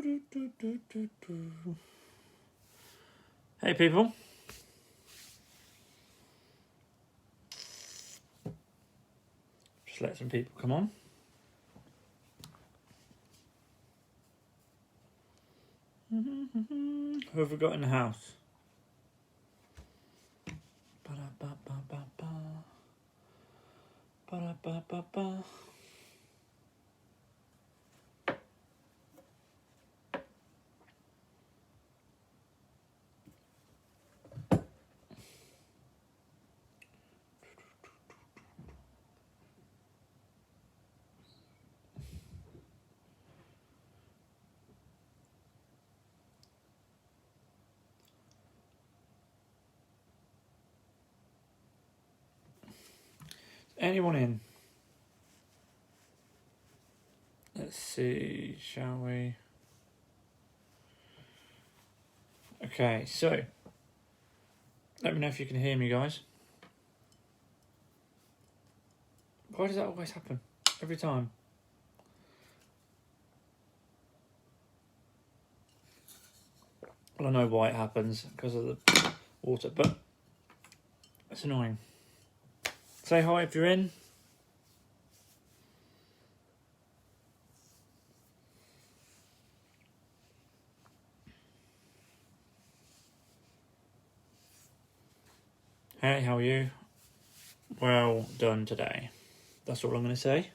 Hey people. Just let some people come on. Who have we got in the house? Ba-da-ba-ba-ba-ba. Ba-da-ba-ba-ba. Anyone in? Let's see, shall we? Okay, so let me know if you can hear me, guys. Why does that always happen? Every time. Well, I know why it happens, because of the water, but it's annoying. Say hi if you're in. Hey, how are you? Well done today. That's all I'm going to say.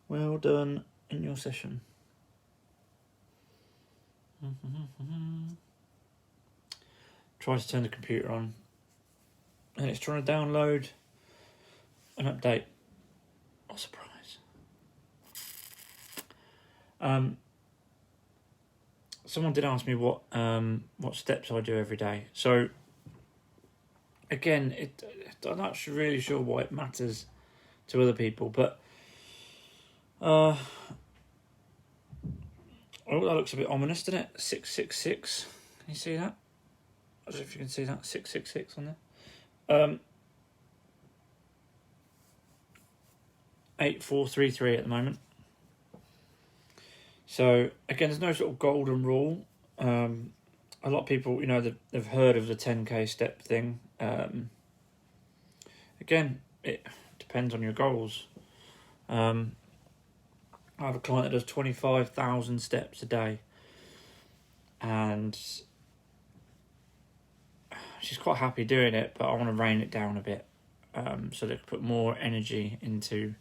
Well done in your session. Try to turn the computer on and it's trying to download an update. What a surprise. Someone did ask me what steps I do every day. So again, I'm not really sure why it matters to other people, but oh, that looks a bit ominous, doesn't it? 666. Can you see that? I don't know if you can see that. 666 on there. 8433 at the moment. So again, there's no sort of golden rule. A lot of people, they've heard of the 10k step thing. Again, it depends on your goals. I have a client that does 25,000 steps a day, and she's quite happy doing it, but I want to rein it down a bit, so they can put more energy into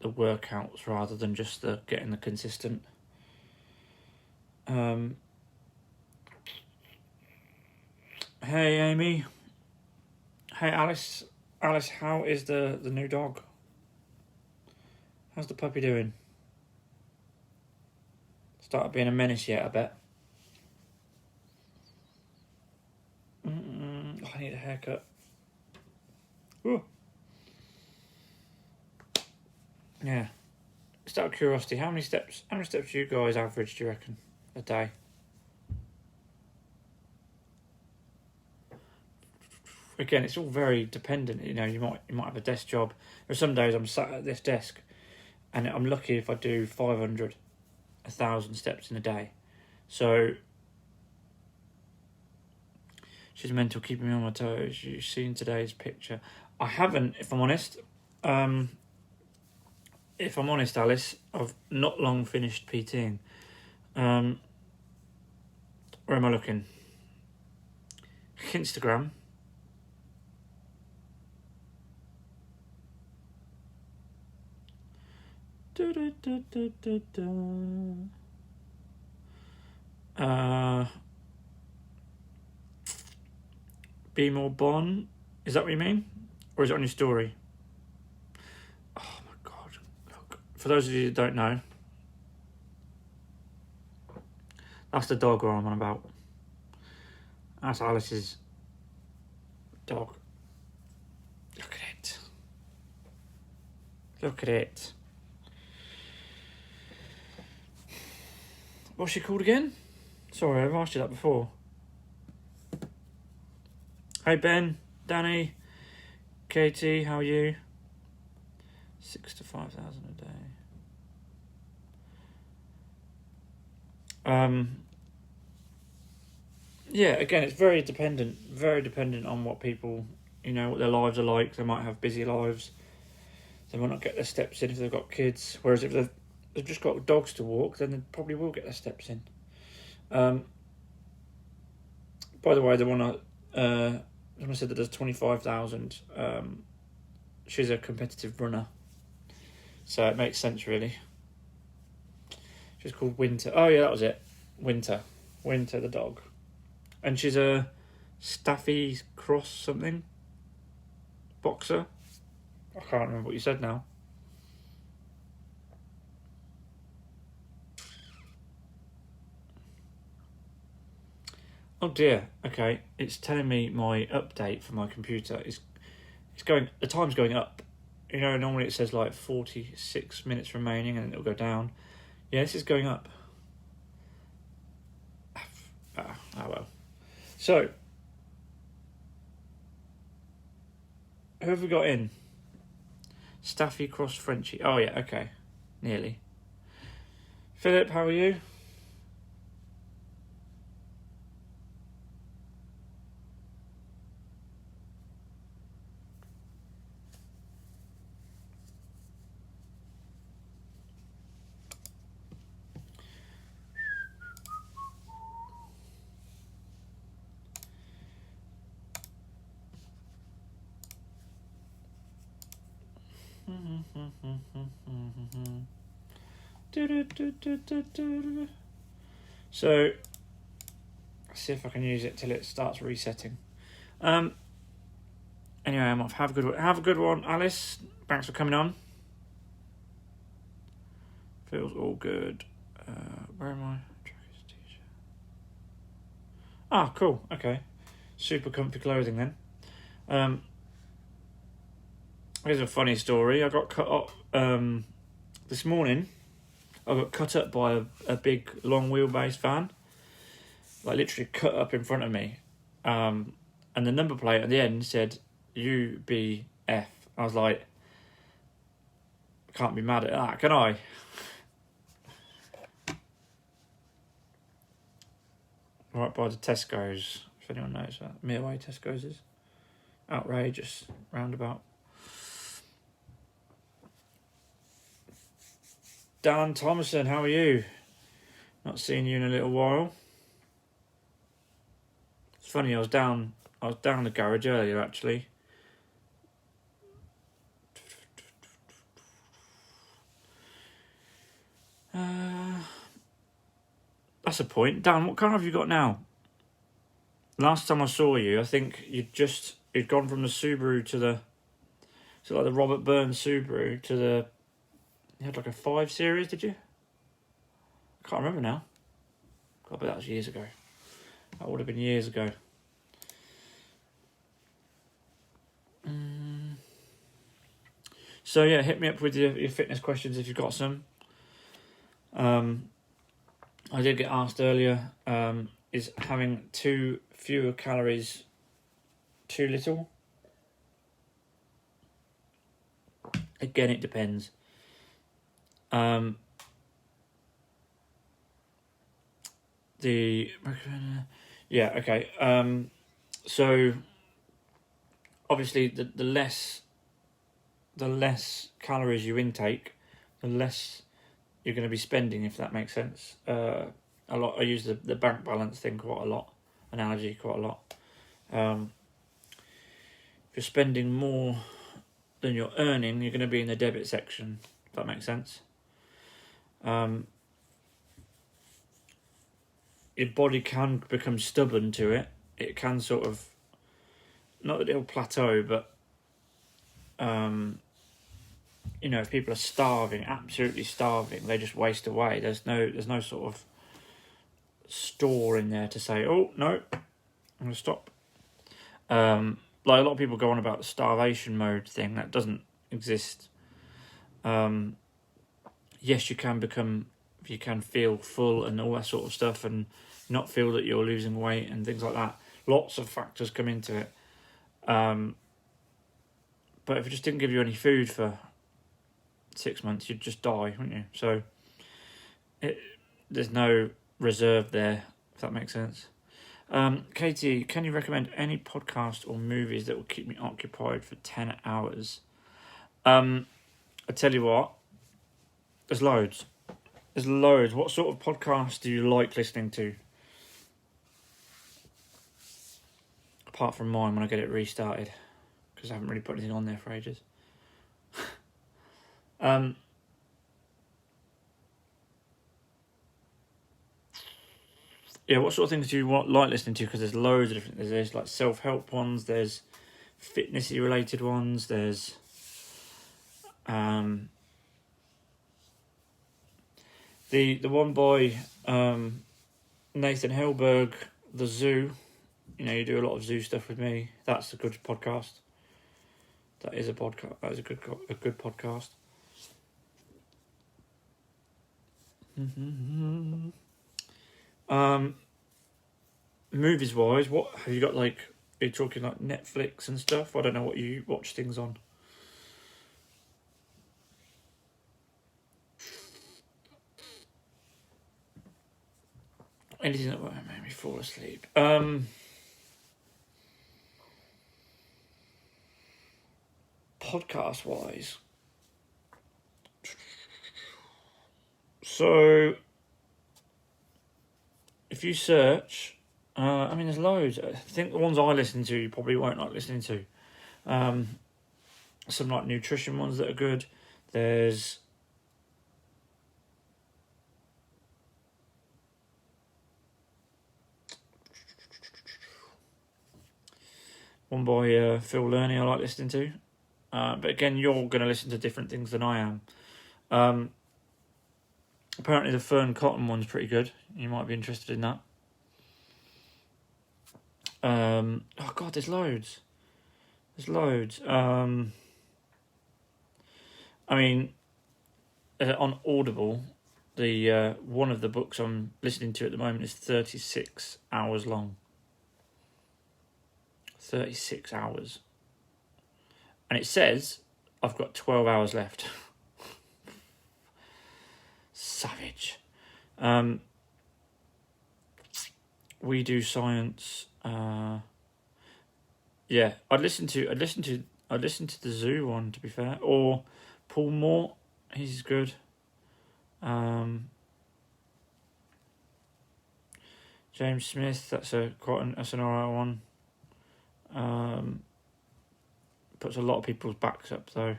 the workouts rather than just getting the consistent. Hey Amy. Hey Alice. Alice, how is the new dog? How's the puppy doing? Started being a menace yet, I bet. I need a haircut. Ooh. Yeah. Just out of curiosity, how many steps do you guys average, do you reckon, a day? Again, it's all very dependent. You might have a desk job. There are some days I'm sat at this desk and I'm lucky if I do 500, 1,000 steps in a day. So she's mental, keeping me on my toes. You've seen today's picture. I haven't, if I'm honest. Alice, I've not long finished PTing. Where am I looking? Instagram. Be more Bon. Is that what you mean? Or is it on your story? Oh my god. Look. For those of you that don't know, that's the dog I'm on about. That's Alice's dog. Look at it. Look at it. What's she called again? Sorry, I've asked you that before. Hey Ben, Danny, Katie, how are you? 6,000 to 5,000 a day. Yeah, again, it's very dependent on what people, what their lives are like. They might have busy lives. They might not get their steps in if they've got kids. Whereas if they've just got dogs to walk, then they probably will get their steps in. By the way, the one someone said that there's 25,000. She's a competitive runner, so it makes sense really. She's called Winter. Oh yeah, that was it. Winter the dog, and she's a Staffy Cross something boxer. I can't remember what you said now. Oh dear. Okay, it's telling me my update for my computer is going. The time's going up. Normally it says like 46 minutes remaining, and then it'll go down. Yeah, this is going up. Oh well. So, who have we got in? Staffy Cross Frenchie. Oh yeah, okay. Nearly. Philip, how are you? So, let's see if I can use it till it starts resetting. Anyway, I'm off. Have a good one, Alice. Thanks for coming on. Feels all good. Where am I? Ah, cool. Okay, super comfy clothing then. Here's a funny story. I got cut up this morning. I got cut up by a big long wheelbase van, like literally cut up in front of me, and the number plate at the end said UBF. I was like, can't be mad at that, can I? Right by the Tesco's, if anyone knows that. Midway Tesco's is. Outrageous roundabout. Dan Thomason, how are you? Not seen you in a little while. It's funny, I was down the garage earlier actually. That's a point. Dan, what car have you got now? Last time I saw you, I think you'd gone from the Subaru to the Robert Burns Subaru to the. You had like a 5 Series, did you? I can't remember now. God, but that was years ago. That would have been years ago. So yeah, hit me up with your fitness questions if you've got some. I did get asked earlier, is having too fewer calories too little? Again, it depends. So obviously the less calories you intake, the less you're going to be spending, if that makes sense. A lot. I use the bank balance thing quite a lot, analogy quite a lot. If you're spending more than you're earning, you're going to be in the debit section, if that makes sense. Your body can become stubborn to it. It can sort of, not that it'll plateau, but if people are starving, absolutely starving, they just waste away. There's no sort of store in there to say, oh no, I'm going to stop. Like a lot of people go on about the starvation mode thing, that doesn't exist. Yes, you can feel full and all that sort of stuff, and not feel that you're losing weight and things like that. Lots of factors come into it. But if it just didn't give you any food for 6 months, you'd just die, wouldn't you? So there's no reserved there, if that makes sense. Katie, can you recommend any podcast or movies that will keep me occupied for 10 hours? I tell you what, there's loads. There's loads. What sort of podcast do you like listening to? Apart from mine when I get it restarted, because I haven't really put anything on there for ages. Yeah, what sort of things do you like listening to? Because there's loads of different. There's like self-help ones. There's fitnessy related ones. There's the one by Nathan Hellberg, The Zoo. You know, you do a lot of zoo stuff with me. That's a good podcast. That is a podcast. That is a good podcast. Movies wise, what have you got? Like, are you talking like Netflix and stuff? I don't know what you watch things on. Anything that won't make me fall asleep. Podcast wise, so if you search, I mean, there's loads. I think the ones I listen to, you probably won't like listening to. Some like nutrition ones that are good. There's one by Phil Lerney I like listening to. But again, you're going to listen to different things than I am. Apparently the Fern Cotton one's pretty good. You might be interested in that. Oh God, there's loads. There's loads. I mean, on Audible, the one of the books I'm listening to at the moment is 36 hours long. 36 hours. And it says I've got 12 hours left. Savage. We Do Science. Yeah, I'd listen to the Zoo one, to be fair, or Paul Moore. He's good. James Smith. That's an alright one. Puts a lot of people's backs up though.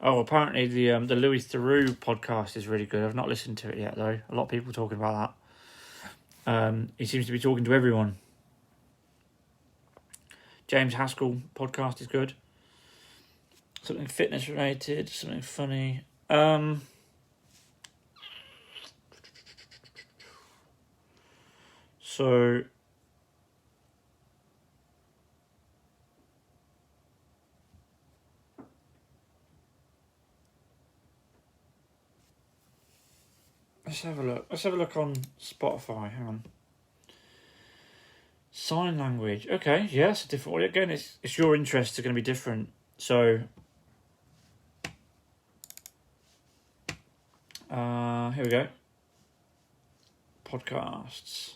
Apparently the Louis Theroux podcast is really good. I've not listened to it yet though. A lot of people talking about that. He seems to be talking to everyone. James Haskell podcast is good. Something fitness related, something funny. So let's have a look. Let's have a look on Spotify. Hang on. Sign language. Okay, yes, yeah, different. Again, it's your interests are going to be different. So, here we go. Podcasts.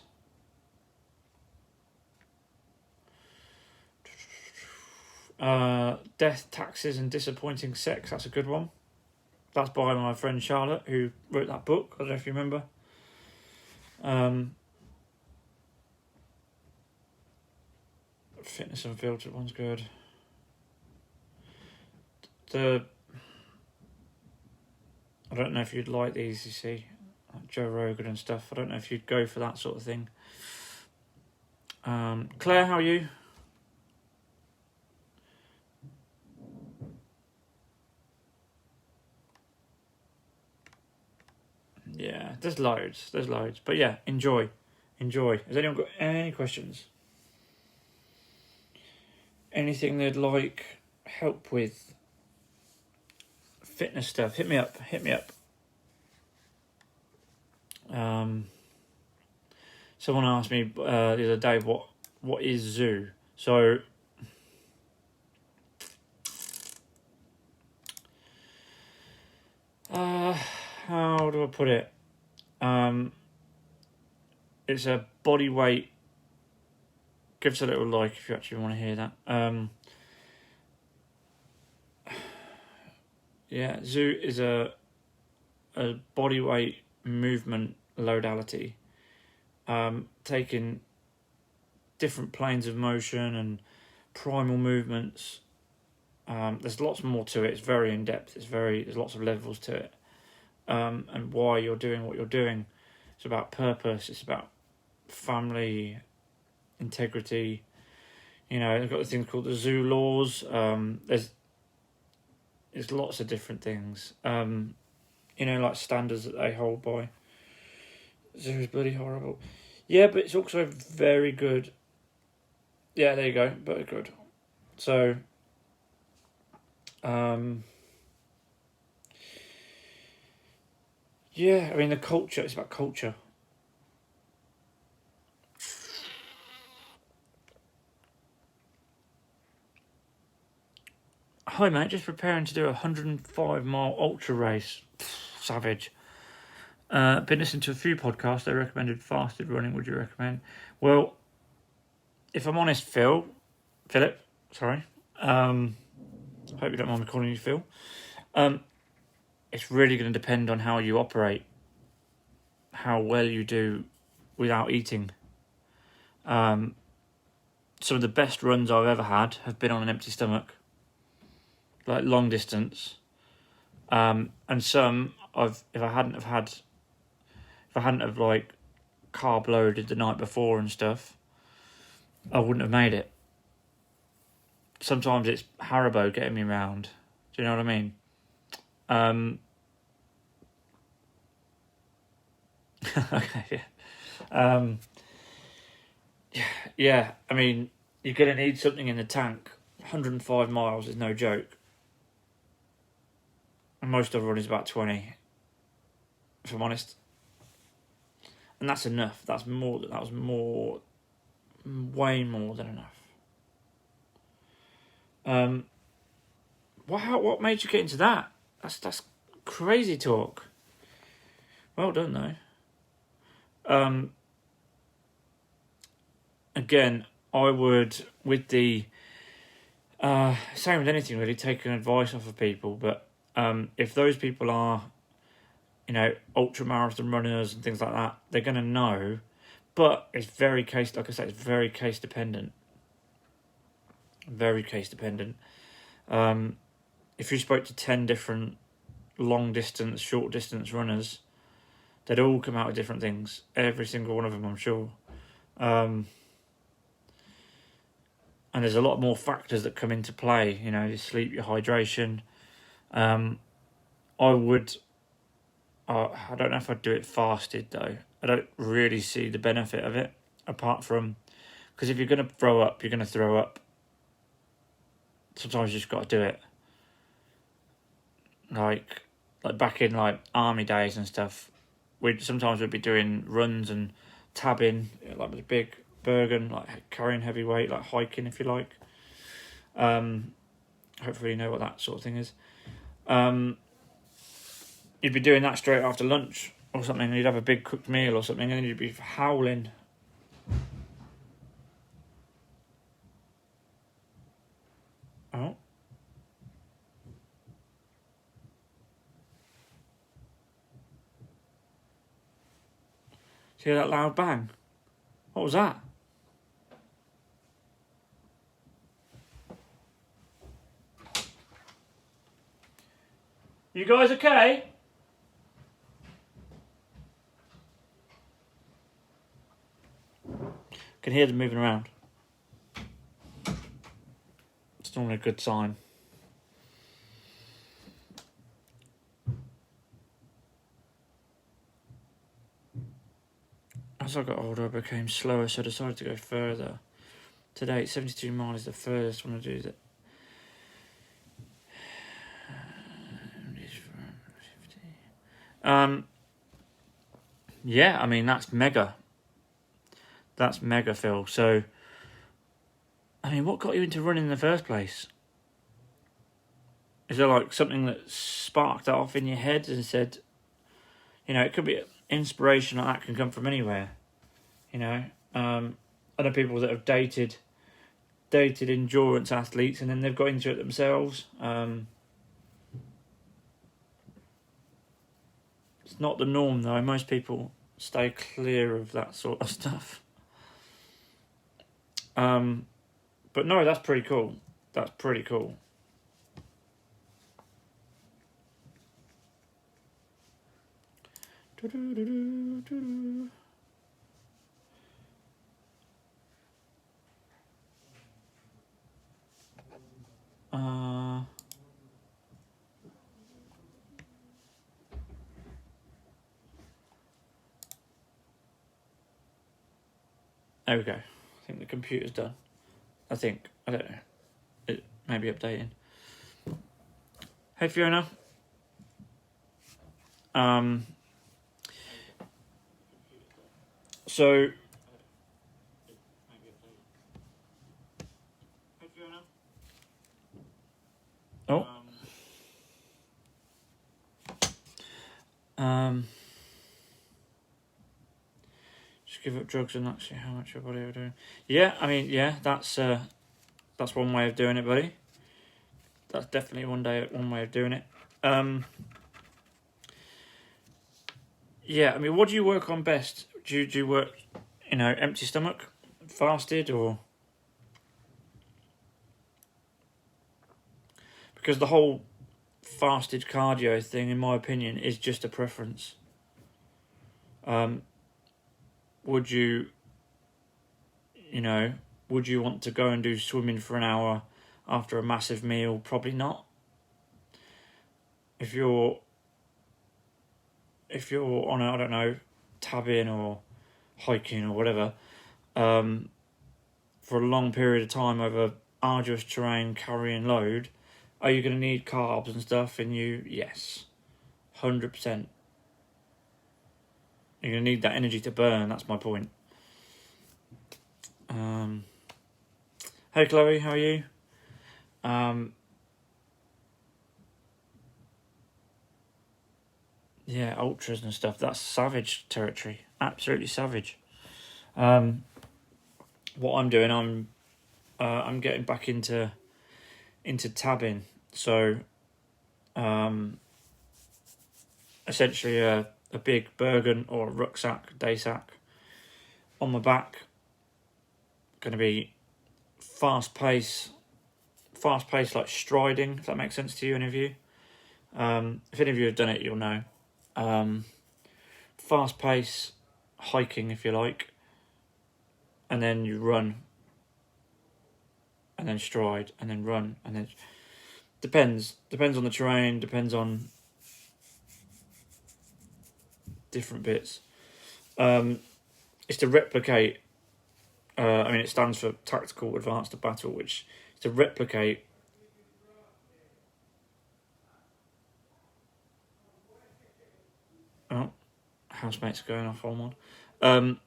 Death, Taxes and Disappointing Sex. That's a good one. That's by my friend Charlotte, who wrote that book. I don't know if you remember. Fitness Unfiltered one's good. I don't know if you'd like these, you see. Like Joe Rogan and stuff. I don't know if you'd go for that sort of thing. Claire, how are you? Yeah, there's loads. But yeah, enjoy. Has anyone got any questions? Anything they'd like help with? Fitness stuff, hit me up. Someone asked me the other day what is zoo. So how do I put it? It's a body weight. Give us a little like if you actually want to hear that. Yeah, ZOO is a body weight movement modality, taking different planes of motion and primal movements. There's lots more to it. It's very in depth. There's lots of levels to it, and why you're doing what you're doing. It's about purpose. It's about family integrity. You know, they've got the thing called the ZOO laws. There's lots of different things. You know, like standards that they hold by. ZOO is bloody horrible. Yeah, but it's also very good. Yeah, there you go. Very good. So, yeah, I mean, the culture, it's about culture. Hi, mate, just preparing to do a 105-mile ultra race. Savage. Been listening to a few podcasts. They recommended fasted running. Would you recommend? Well, if I'm honest, Philip, sorry. Hope you don't mind me calling you Phil. It's really going to depend on how you operate, how well you do without eating. Some of the best runs I've ever had have been on an empty stomach, like long distance. And some if I hadn't have like carb loaded the night before and stuff, I wouldn't have made it. Sometimes it's Haribo getting me round. Do you know what I mean? Okay, yeah. Yeah, I mean, you're going to need something in the tank. 105 miles is no joke. And most of the run is about 20, if I'm honest. And that's enough. That was way more than enough. What made you get into that? That's crazy talk. Well done though. Again, I would, with the same with anything really, taking advice off of people. But if those people are, you know, ultra marathon runners and things like that, they're going to know. But it's very case, like I said, it's very case dependent. Very case dependent. If you spoke to 10 different long distance, short distance runners, they'd all come out with different things. Every single one of them, I'm sure. And there's a lot more factors that come into play. You know, your sleep, your hydration. I don't know if I'd do it fasted though. I don't really see the benefit of it, apart from, because if you're going to throw up, you're going to throw up. Sometimes you just got to do it. Like back in like army days and stuff, we'd be doing runs and tabbing, like with a big Bergen, like carrying heavy weight, like hiking if you like. Hopefully you know what that sort of thing is. You'd be doing that straight after lunch or something, and you'd have a big cooked meal or something, and then you'd be howling. Oh. See that loud bang? What was that? You guys okay? Can hear them moving around. It's normally a good sign. As I got older, I became slower, so I decided to go further. Today, 72 miles is the first one to do that. Yeah, I mean, that's mega. That's mega, Phil. So, I mean, what got you into running in the first place? Is there like something that sparked that off in your head and said, You know, it could be inspiration like that can come from anywhere. You know, other people that have dated endurance athletes and then they've got into it themselves. It's not the norm though. Most people stay clear of that sort of stuff. But no, that's pretty cool. That's pretty cool. There we go. I think the computer's done. I don't know. It may be updating. Hey Fiona. So. Oh. Just give up drugs and actually how much your body are doing. Yeah, I mean, yeah, that's one way of doing it, buddy. That's definitely one way of doing it. Yeah, I mean, what do you work on best? Do you work, empty stomach, fasted, or because the whole fasted cardio thing, in my opinion, is just a preference. Would you want to go and do swimming for an hour after a massive meal? Probably not. If you're on a, I don't know, tabbing or hiking or whatever, for a long period of time over arduous terrain, carrying load, are you going to need carbs and stuff in you? Yes, 100%. You're going to need that energy to burn, that's my point. Hey Chloe, how are you? Yeah, ultras and stuff, that's savage territory. Absolutely savage. What I'm doing, I'm getting back into tabbing. So, essentially a big Bergen or rucksack, day sack on my back. Going to be fast pace like striding, if that makes sense to you, any of you. If any of you have done it, you'll know. Fast pace hiking, if you like, and then you run, and then stride, and then run, and then depends on the terrain, depends on different bits. It's to replicate. It stands for Tactical Advanced Battle, which is to replicate. Oh, housemate's going off on one.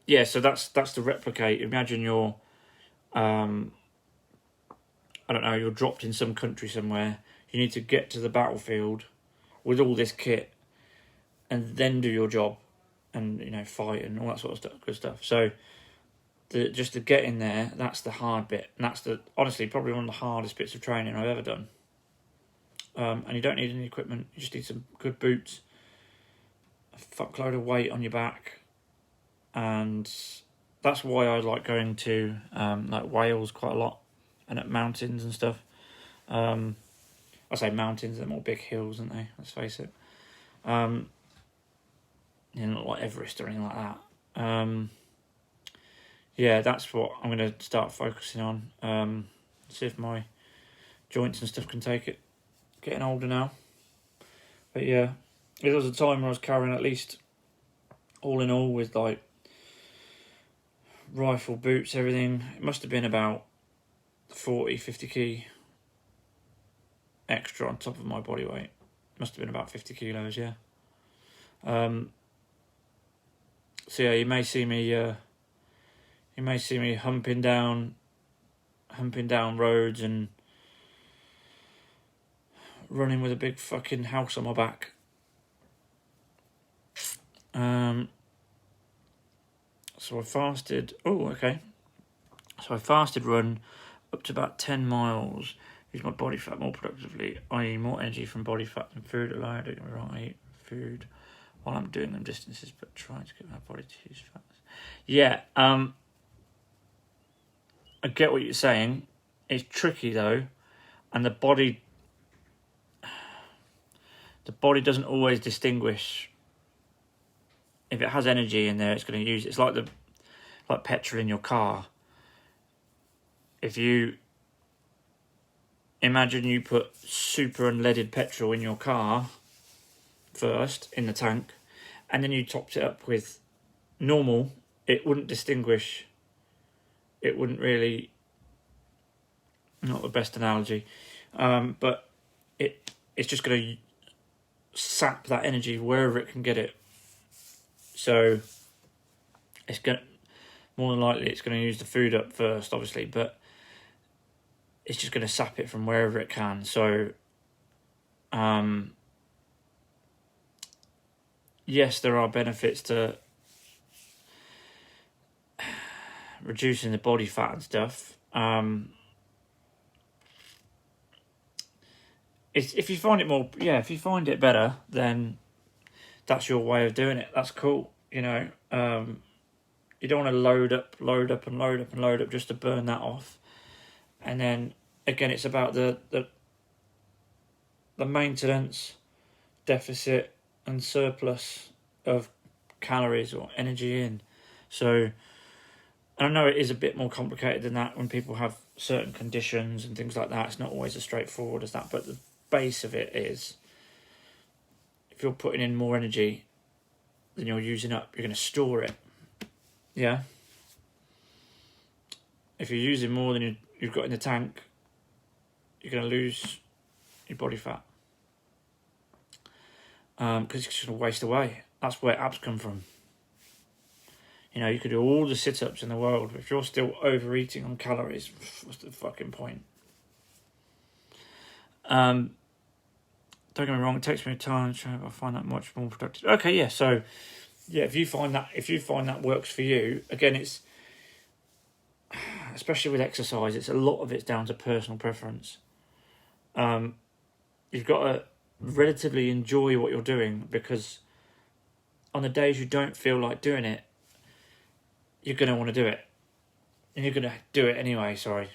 Yeah, so that's to replicate. Imagine you're, I don't know, you're dropped in some country somewhere. You need to get to the battlefield with all this kit, and then do your job, and fight and all that sort of stuff, good stuff. So, just to get in there, that's the hard bit, and that's honestly probably one of the hardest bits of training I've ever done. And you don't need any equipment; you just need some good boots, a fuckload of weight on your back, and that's why I like going to like Wales quite a lot, and at mountains and stuff. I say mountains; they're more big hills, aren't they? Let's face it. Not like Everest or anything like that. Yeah, that's what I'm going to start focusing on. See if my joints and stuff can take it. Getting older now. But yeah, there was a time where I was carrying at least, all in all, with like rifle, boots, everything. It must have been about 40, 50 kg extra on top of my body weight. It must have been about 50 kilos, yeah. So yeah, you may see me humping down roads and running with a big fucking house on my back. So I fasted. Oh, okay. So I fasted run up to about 10 miles. Use my body fat more productively, i.e. more energy from body fat than food alone. Don't get me wrong, I eat food while I'm doing them distances, but trying to get my body to use fat. Yeah, I get what you're saying. It's tricky though, and the body doesn't always distinguish. If it has energy in there, it's going to use it. It's like petrol in your car. If you imagine you put super unleaded petrol in your car first in the tank, and then you topped it up with normal, it wouldn't distinguish. It wouldn't really, not the best analogy, but it's just going to sap that energy wherever it can get it. So it's going more than likely it's going to use the food up first, obviously, but it's just going to sap it from wherever it can. So yes, there are benefits to reducing the body fat and stuff. If you find it better, then that's your way of doing it. That's cool. You know, you don't want to load up just to burn that off. And then again, it's about the maintenance, deficit, and surplus of calories or energy in. So I know it is a bit more complicated than that when people have certain conditions and things like that. It's not always as straightforward as that, but the base of it is if you're putting in more energy than you're using up, you're going to store it. Yeah. If you're using more than you've got in the tank, you're going to lose your body fat. Because it's just going to waste away. That's where abs come from. You know, you could do all the sit-ups in the world, but if you're still overeating on calories, what's the fucking point? Don't get me wrong, it takes me time. I find that much more productive. Okay, yeah, so yeah, if you find that works for you, again, it's especially with exercise, it's a lot of it's down to personal preference. You've got to relatively enjoy what you're doing, because on the days you don't feel like doing it, you're going to want to do it. And you're going to do it anyway, sorry.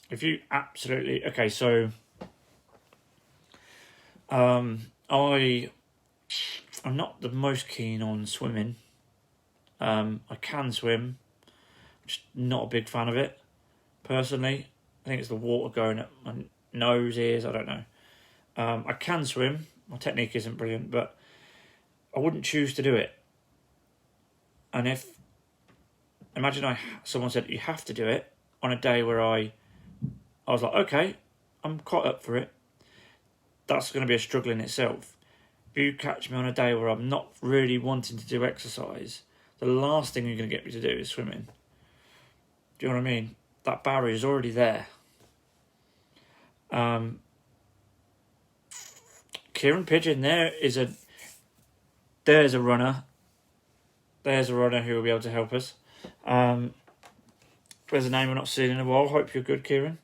If you absolutely... Okay, so... I'm not the most keen on swimming. I can swim. Just not a big fan of it, personally. I think it's the water going up my nose, ears, I don't know. I can swim. My technique isn't brilliant, but I wouldn't choose to do it. And if... Imagine someone said, you have to do it, on a day where I was like, okay, I'm quite up for it. That's going to be a struggle in itself. If you catch me on a day where I'm not really wanting to do exercise, the last thing you're going to get me to do is swimming. Do you know what I mean? That barrier is already there. Kieran Pigeon, there's a runner. There's a runner who will be able to help us. There's a name we're not seeing in a while. Hope you're good, Kieran.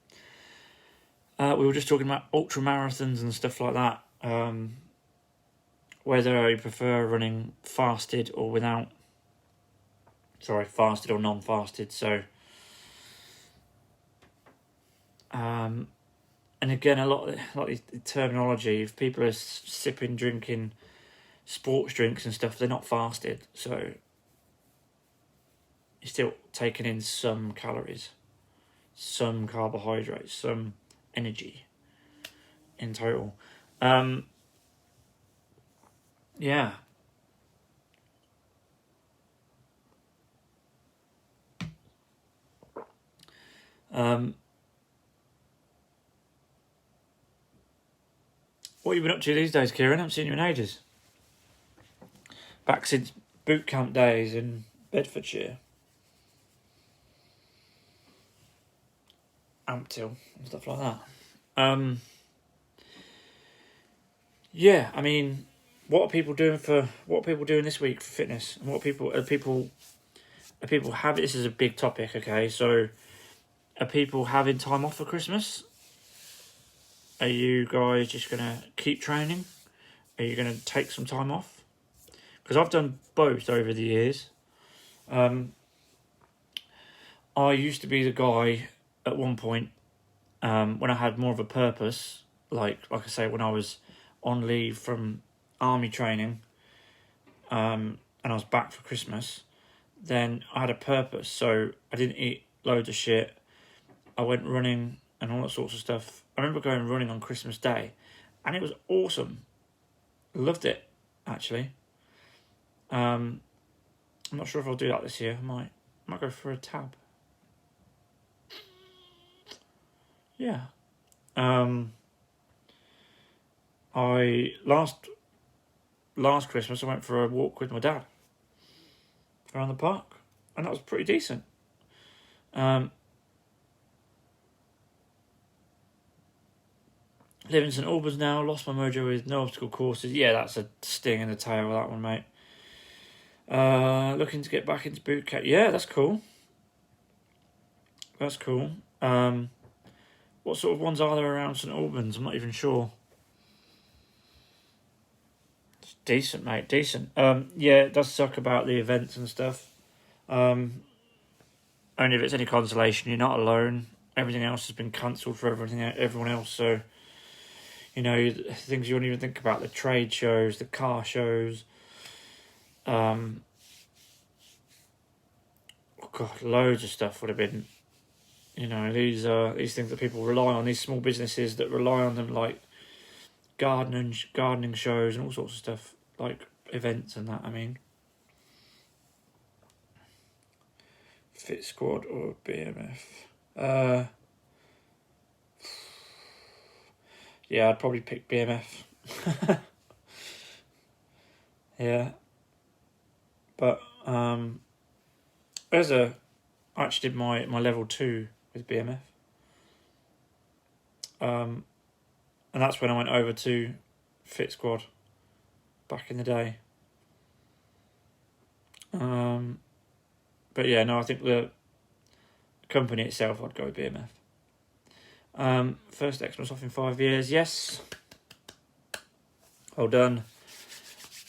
We were just talking about ultra marathons and stuff like that. Whether you prefer running fasted or without. Sorry, fasted or non-fasted. So, and again, a lot of the terminology. If people are drinking sports drinks and stuff, they're not fasted. So, you're still taking in some calories, some carbohydrates, some energy in total. Yeah. What have you been up to these days, Kieran? I haven't seen you in ages. Back since boot camp days in Bedfordshire. Amptill and stuff like that. Yeah, I mean, what are people doing this week for fitness? And what are people have? This is a big topic. Okay, so are people having time off for Christmas? Are you guys just gonna keep training? Are you gonna take some time off? Because I've done both over the years. I used to be the guy at one point when I had more of a purpose, like I say, when I was on leave from army training, and I was back for Christmas, then I had a purpose. So I didn't eat loads of shit. I went running and all that sorts of stuff. I remember going running on Christmas Day, and it was awesome. Loved it, actually. I'm not sure if I'll do that this year. I might go for a tab. Yeah. I last Christmas I went for a walk with my dad around the park, and that was pretty decent. Live in St Albans now. Lost my mojo with no obstacle courses. Yeah, that's a sting in the tail, that one, mate. Looking to get back into boot camp. Yeah, that's cool. That's cool. What sort of ones are there around St Albans? I'm not even sure. It's decent, mate. Decent. Yeah, it does suck about the events and stuff. Only if it's any consolation, you're not alone. Everything else has been cancelled for everyone else. So, things you wouldn't even think about: the trade shows, the car shows. God, loads of stuff would have been. These things that people rely on, these small businesses that rely on them, like gardening shows and all sorts of stuff, like events and that. I mean, Fit Squad or BMF? Yeah, I'd probably pick BMF. Yeah, but I actually did my level 2 with BMF. And that's when I went over to Fit Squad back in the day. But yeah, no, I think the company itself, I'd go with BMF. First Xmas off in 5 years, yes. Well done.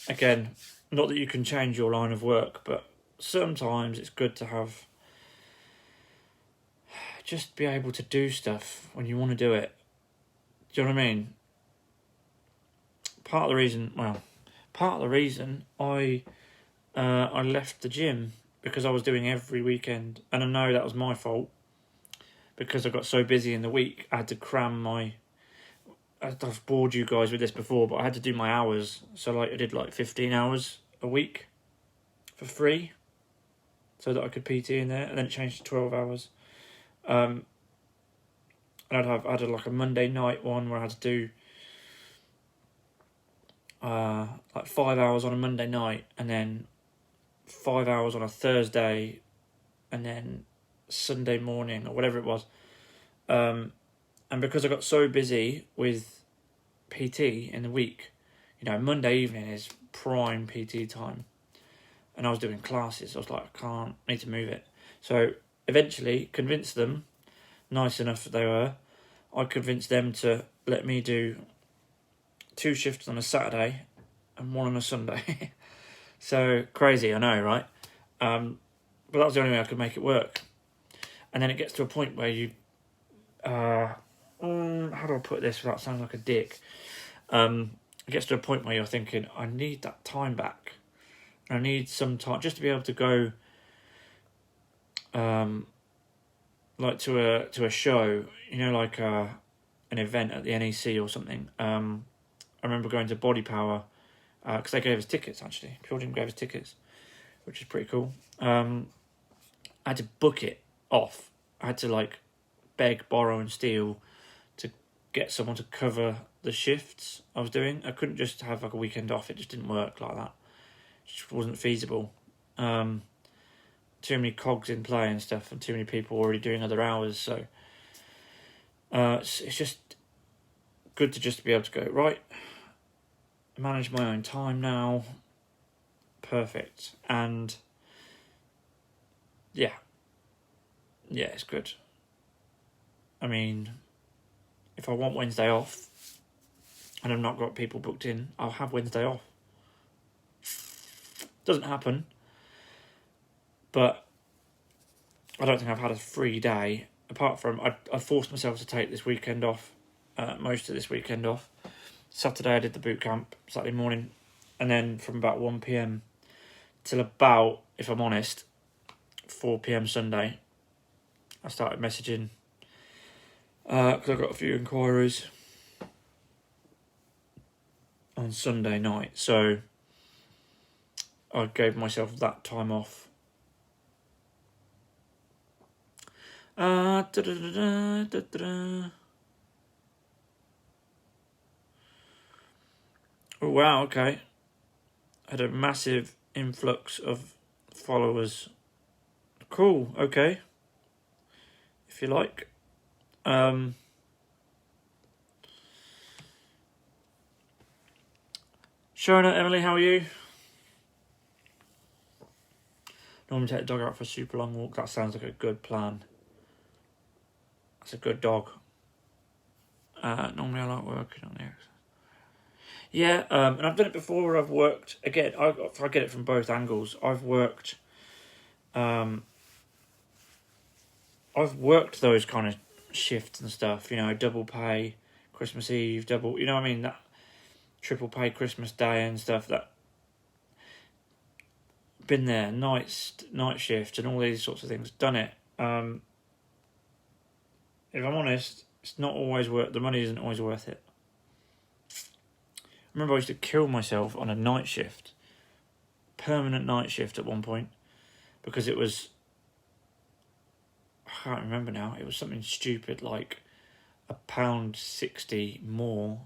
Again, not that you can change your line of work, but sometimes it's good to have just be able to do stuff when you want to do it. Do you know what I mean? Part of the reason I left the gym because I was doing every weekend, and I know that was my fault because I got so busy in the week. I had to cram I've bored you guys with this before, but I had to do my hours. So I did 15 hours a week for free, so that I could PT in there, and then it changed to 12 hours. And I had a Monday night one where I had to do 5 hours on a Monday night, and then 5 hours on a Thursday, and then Sunday morning or whatever it was. And because I got so busy with PT in the week, Monday evening is prime PT time, and I was doing classes. I was like, I need to move it. So eventually convinced them, nice enough that they were, I convinced them to let me do 2 shifts on a Saturday and 1 on a Sunday. So crazy, I know, right? But that was the only way I could make it work. And then it gets to a point where you, how do I put this without sounding like a dick? It gets to a point where you're thinking, I need that time back. I need some time just to be able to go, to a show, an event at the NEC or something. I remember going to Body Power because they gave us tickets. Actually, Pure Gym gave us tickets, which is pretty cool. I had to book it off. I had to beg, borrow, and steal to get someone to cover the shifts I was doing. I couldn't just have a weekend off. It just didn't work like that. It just wasn't feasible. Too many cogs in play and stuff, and too many people already doing other hours. So it's just good to just be able to go, right, manage my own time now. Perfect. And yeah, it's good. I mean, if I want Wednesday off and I've not got people booked in, I'll have Wednesday off. Doesn't happen, but I don't think I've had a free day apart from I forced myself to take this weekend off, most of this weekend off. Saturday I did the boot camp, Saturday morning, and then from about 1 p.m. till about, if I'm honest, 4 p.m. Sunday, I started messaging because I got a few inquiries on Sunday night, so I gave myself that time off. Oh wow, okay. Had a massive influx of followers. Cool, okay. If you like. Shona, Emily, how are you? Normally take the dog out for a super long walk. That sounds like a good plan. That's a good dog. Normally I like working on the exercise. Yeah, and I've done it before where I've worked, again, I get it from both angles. I've worked those kind of shifts and stuff, you know, double pay, Christmas Eve, double, you know what I mean, that triple pay Christmas Day and stuff, that been there, night shift and all these sorts of things, done it. If I'm honest, it's not always worth, the money isn't always worth it. I remember I used to kill myself on a night shift, permanent night shift at one point, because it was, I can't remember now, it was something stupid like £1.60 more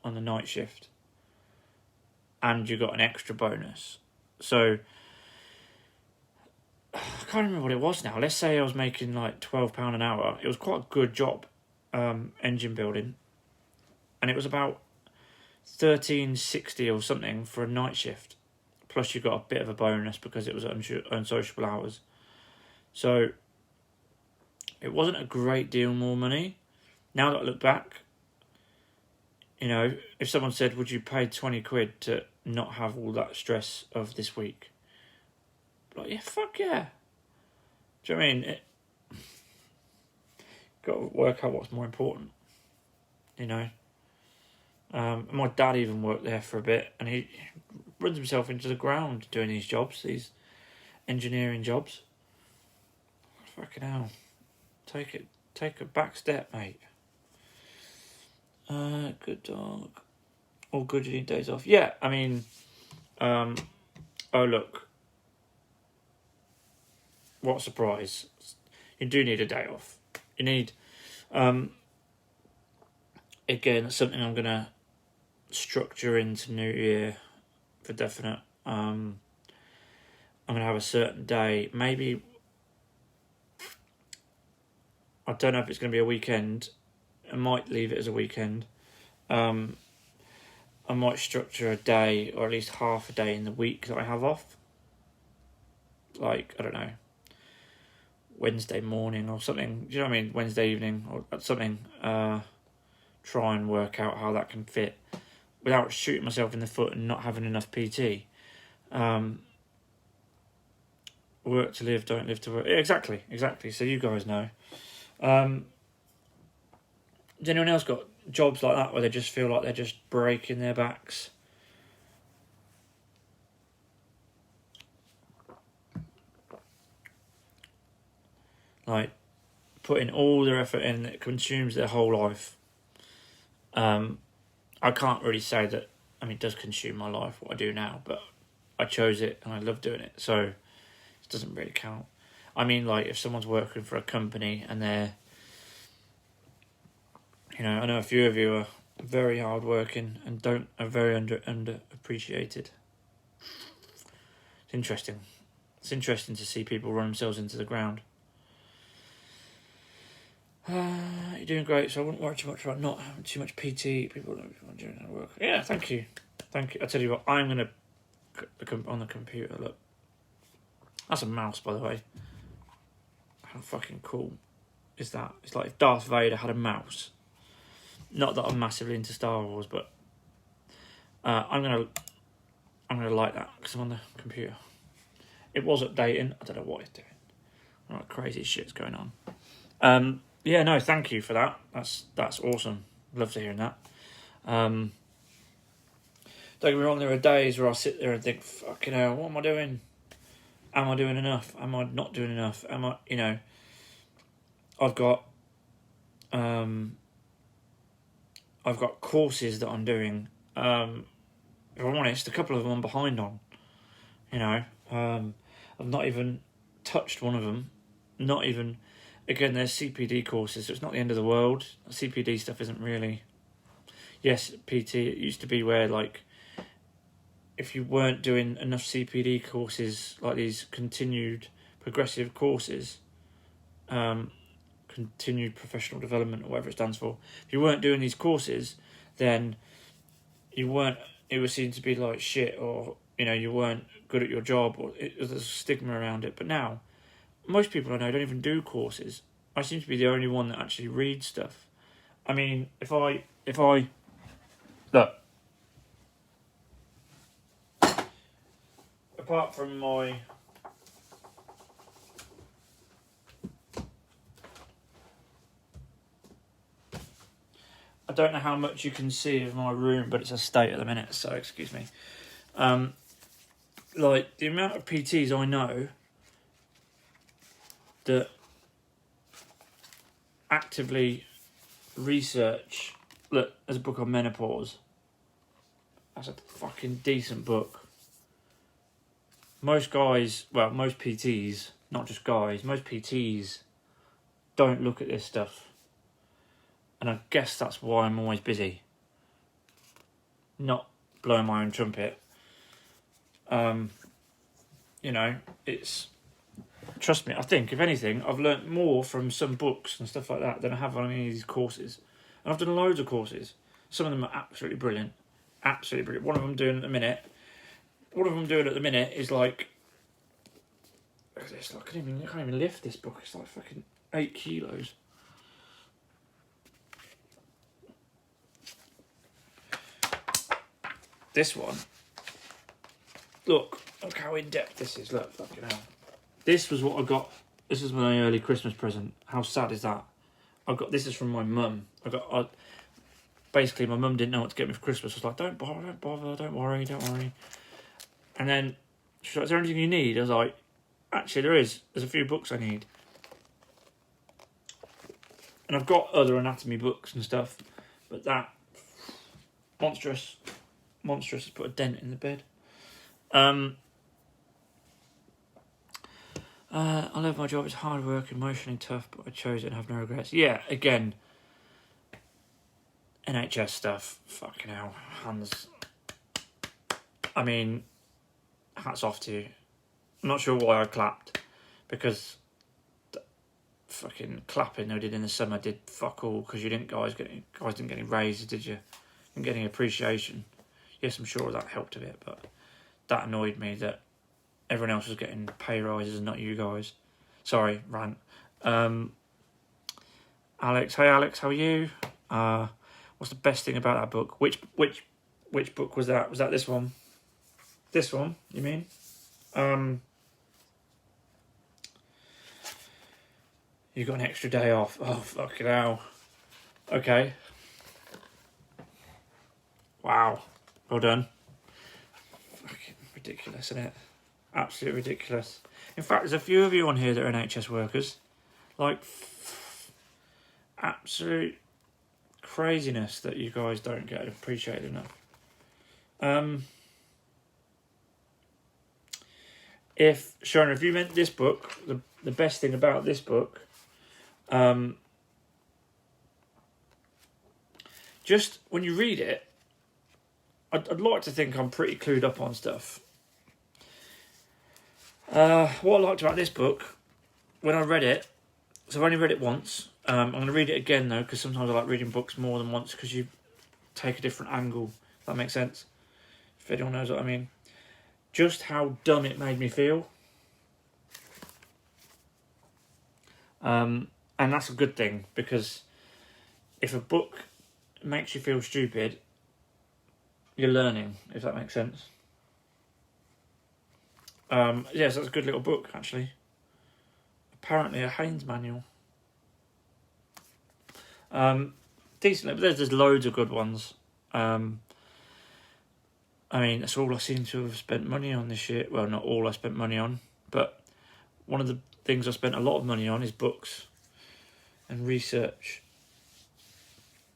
on the night shift, and you got an extra bonus. So I can't remember what it was now. Let's say I was making like £12 an hour. It was quite a good job, engine building, and it was about £13.60 or something for a night shift. Plus you got a bit of a bonus because it was unsociable hours. So it wasn't a great deal more money. Now that I look back, you know, if someone said, would you pay 20 quid to not have all that stress of this week? Like, yeah, fuck yeah. Do you know what I mean? Got to work out what's more important, you know. My dad even worked there for a bit, and he runs himself into the ground doing these jobs, these engineering jobs. Fucking hell. Take a back step, mate. Good dog. All good, you need days off. Yeah, I mean, oh look. What a surprise. You do need a day off. You need, again, something I'm going to structure into New Year for definite. I'm going to have a certain day, maybe, I don't know if it's going to be a weekend. I might leave it as a weekend. I might structure a day, or at least half a day in the week that I have off. Like, I don't know, Wednesday morning or something. Do you know what I mean? Wednesday evening or something. Try and work out how that can fit without shooting myself in the foot and not having enough PT. Work to live, don't live to work. Exactly. So you guys know. Has anyone else got jobs like that where they just feel like they're just breaking their backs? Like, putting all their effort in that consumes their whole life. I can't really say that, I mean, it does consume my life, what I do now, but I chose it and I love doing it, so it doesn't really count. I mean, like, if someone's working for a company and they're, you know, I know a few of you are very hard working and are very underappreciated. It's interesting. It's interesting to see people run themselves into the ground. You're doing great, so I wouldn't worry too much about not having too much PT. People don't doing that work. Yeah, thank you. Thank you. I tell you what, I'm gonna on the computer. Look, that's a mouse, by the way. How fucking cool is that? It's like if Darth Vader had a mouse. Not that I'm massively into Star Wars, but I'm gonna like that because I'm on the computer. It was updating. I don't know what it's doing. Like crazy shit's going on. Yeah, no, thank you for that. That's awesome. Love to hear that. Don't get me wrong, there are days where I sit there and think, fucking hell, what am I doing? Am I doing enough? Am I not doing enough? Am I, I've got courses that I'm doing. If I'm honest, a couple of them I'm behind on. I've not even touched one of them. Not even, again, there's CPD courses, so it's not the end of the world. CPD stuff isn't really, yes, PT, it used to be where, like, if you weren't doing enough CPD courses, like these continued progressive courses, continued professional development, or whatever it stands for, if you weren't doing these courses, then it was seen to be like shit, or, you weren't good at your job, or there's a stigma around it. But now, most people I know don't even do courses. I seem to be the only one that actually reads stuff. I mean, if I look, apart from my I don't know how much you can see of my room, but it's a state at the minute, so excuse me. Like, the amount of PTs I know that actively research. Look, there's a book on menopause. That's a fucking decent book. Most guys, well, most PTs, not just guys, most PTs don't look at this stuff. And I guess that's why I'm always busy. Not blowing my own trumpet. It's... Trust me, I think, if anything, I've learnt more from some books and stuff like that than I have on any of these courses. And I've done loads of courses. Some of them are absolutely brilliant. Absolutely brilliant. One of them I'm doing at the minute is like... It's like I can't even lift this book. It's like fucking 8 kilos. This one... Look how in-depth this is. Look, fucking hell. This was what I got. This is my early Christmas present. How sad is that? This is from my mum. Basically, my mum didn't know what to get me for Christmas. I was like, don't bother, don't worry. And then she's like, is there anything you need? I was like, actually there is. There's a few books I need. And I've got other anatomy books and stuff, but that, monstrous has put a dent in the bed. I love my job. It's hard work, emotionally tough, but I chose it and have no regrets. Yeah, again, NHS stuff, fucking hell, hands. I mean, hats off to you. I'm not sure why I clapped, because the fucking clapping they did in the summer did fuck all, because you didn't guys didn't get any raises, did you? Didn't get any appreciation. Yes, I'm sure that helped a bit, but that annoyed me that everyone else was getting pay rises and not you guys. Sorry, rant. Alex, hey Alex, how are you? What's the best thing about that book? Which book was that? Was that this one? This one, you mean? You got an extra day off. Oh, fucking hell. Okay. Wow. Well done. Fucking ridiculous, isn't it? Absolutely ridiculous. In fact, there's a few of you on here that are NHS workers. Like, absolute craziness that you guys don't get appreciated enough. If you meant this book, the best thing about this book, just when you read it, I'd like to think I'm pretty clued up on stuff. What I liked about this book, when I read it, so I've only read it once. I'm going to read it again though, because sometimes I like reading books more than once, because you take a different angle, if that makes sense. if anyone knows what I mean. Just how dumb it made me feel. And that's a good thing, because if a book makes you feel stupid, you're learning, if that makes sense. Yes, that's a good little book, actually. Apparently a Haynes manual. Decent, but there's loads of good ones. I mean, that's all I seem to have spent money on this year. Well, not all I spent money on, but one of the things I spent a lot of money on is books and research.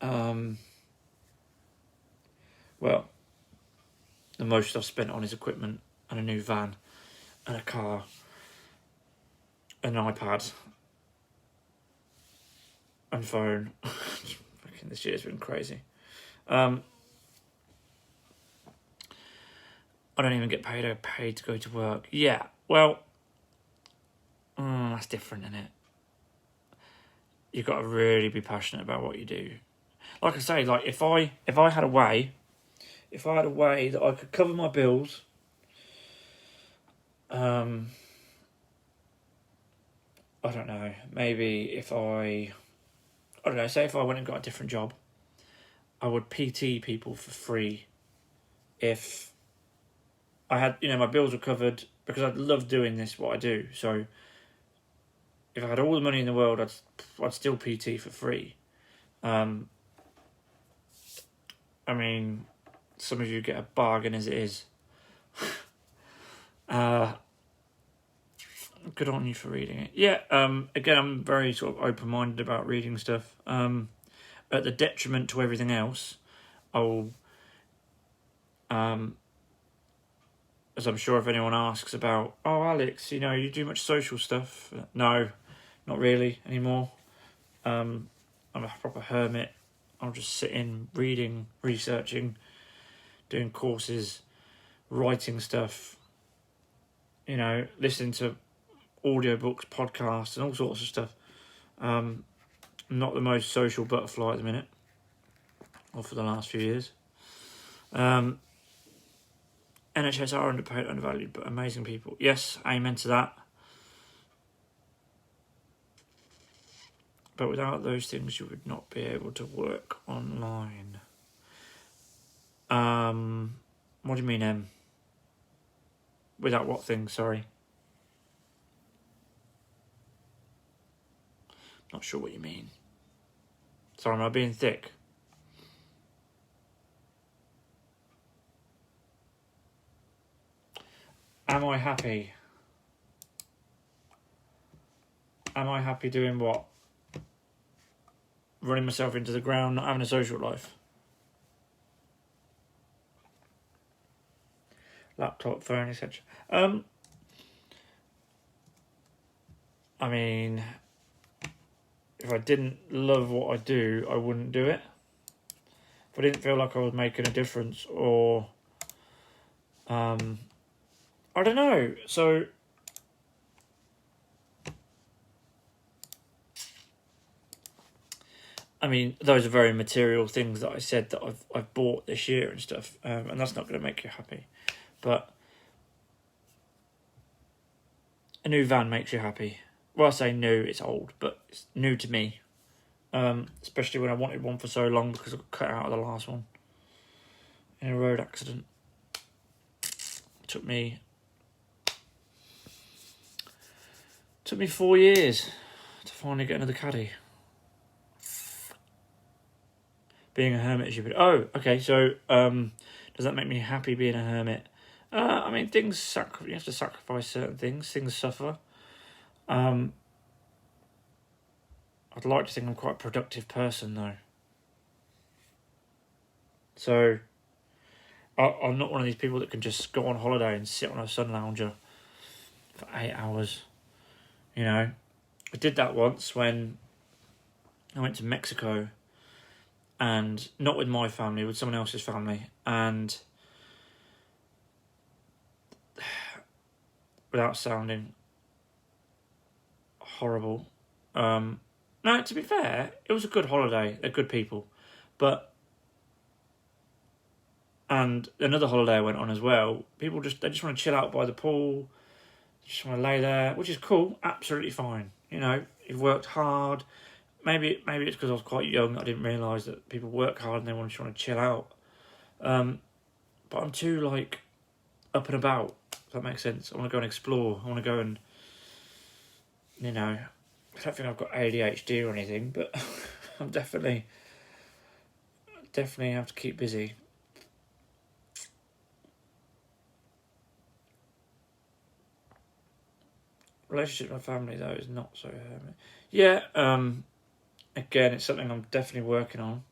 Well, the most I've spent on is equipment and a new van and a car, an iPad and phone. This year's been crazy. I don't even get paid to go to work. Yeah, well, that's different, isn't it? You've got to really be passionate about what you do. Like I say, like if I had a way that I could cover my bills, I don't know, maybe if I don't know, say if I went and got a different job, I would PT people for free if I had, my bills were covered, because I'd love doing this, what I do. So if I had all the money in the world, I'd still PT for free. I mean, some of you get a bargain as it is. Good on you for reading it. Yeah, again, I'm very sort of open-minded about reading stuff. At the detriment to everything else, I'll, as I'm sure if anyone asks about, oh, Alex, you do much social stuff? No, not really anymore. I'm a proper hermit. I'll just sit in, reading, researching, doing courses, writing stuff, listening to audiobooks, podcasts, and all sorts of stuff. I'm not the most social butterfly at the minute, or for the last few years. NHS are underpaid, undervalued, but amazing people. Yes, amen to that. But without those things, you would not be able to work online. What do you mean, Em? Without what things, sorry? Not sure what you mean. Sorry, am I being thick? Am I happy? Am I happy doing what? Running myself into the ground, not having a social life? Laptop, phone, etc. I mean, if I didn't love what I do, I wouldn't do it. If I didn't feel like I was making a difference, or I don't know. So I mean, those are very material things that I said that I've bought this year and stuff, and that's not going to make you happy. But a new van makes you happy. Well, I say new, it's old, but it's new to me. Especially when I wanted one for so long because I got cut out of the last one in a road accident. It took me 4 years to finally get another caddy. Being a hermit is stupid. Oh, okay, so does that make me happy being a hermit? I mean, you have to sacrifice certain things. Things suffer. I'd like to think I'm quite a productive person, though. So, I'm not one of these people that can just go on holiday and sit on a sun lounger for 8 hours. I did that once when I went to Mexico, and not with my family, with someone else's family, and without sounding horrible, no, to be fair, it was a good holiday. They're good people, but And another holiday I went on as well, they just want to chill out by the pool, just want to lay there, which is cool, absolutely fine. You know, you've worked hard. Maybe it's because I was quite young. I didn't realise that people work hard and they want to chill out. But I'm too like up and about. If that makes sense. I want to go and explore. I want to go and, you know, I don't think I've got ADHD or anything, but I'm definitely have to keep busy. Relationship with my family though is not so hermit. Yeah, again, it's something I'm definitely working on.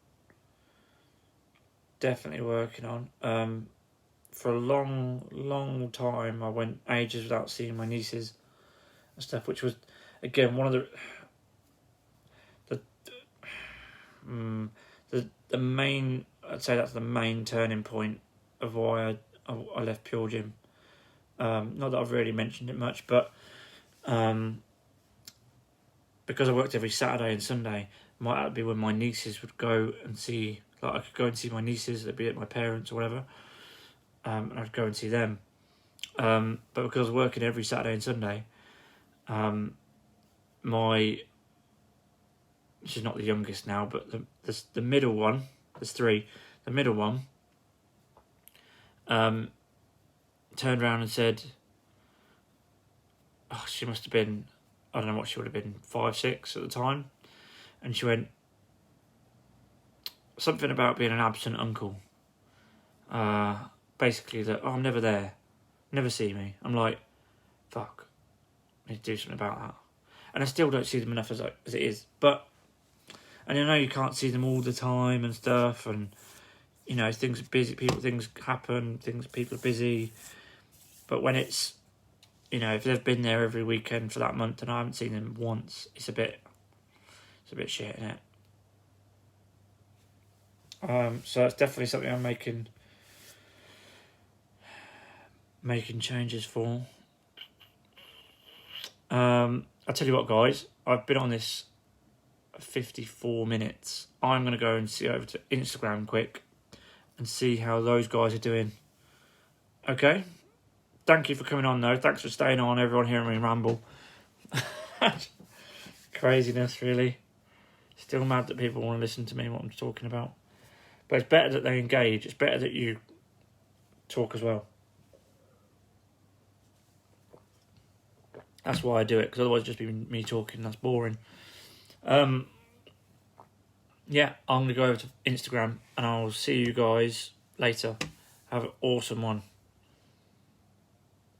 For a long time, I went ages without seeing my nieces and stuff, which was, again, one of the main. I'd say that's the main turning point of why I left Pure Gym. Not that I've really mentioned it much, but because I worked every Saturday and Sunday, might be when my nieces would go and see. Like I could go and see my nieces, they'd be at my parents or whatever, and I'd go and see them. But because I was working every Saturday and Sunday, she's not the youngest now, but the middle one, there's three, the middle one, turned around and said, oh, she must have been, I don't know what she would have been, 5, 6 at the time, and she went, something about being an absent uncle. Basically that, oh, I'm never there, never see me. I'm like, fuck, I need to do something about that. And I still don't see them enough as it is. But, and I know you can't see them all the time and stuff, and, you know, things are busy, things happen, people are busy. But when it's, you know, if they've been there every weekend for that month and I haven't seen them once, it's a bit shit, isn't it? So it's definitely something I'm making changes for. I'll tell you what, guys, I've been on this 54 minutes. I'm going to go and see over to Instagram quick and see how those guys are doing. Okay? Thank you for coming on, though. Thanks for staying on, everyone hearing me ramble. Craziness, really. Still mad that people want to listen to me and what I'm talking about. But it's better that they engage. It's better that you talk as well. That's why I do it, because otherwise it'd just be me talking. That's boring. Yeah, I'm going to go over to Instagram and I'll see you guys later. Have an awesome one.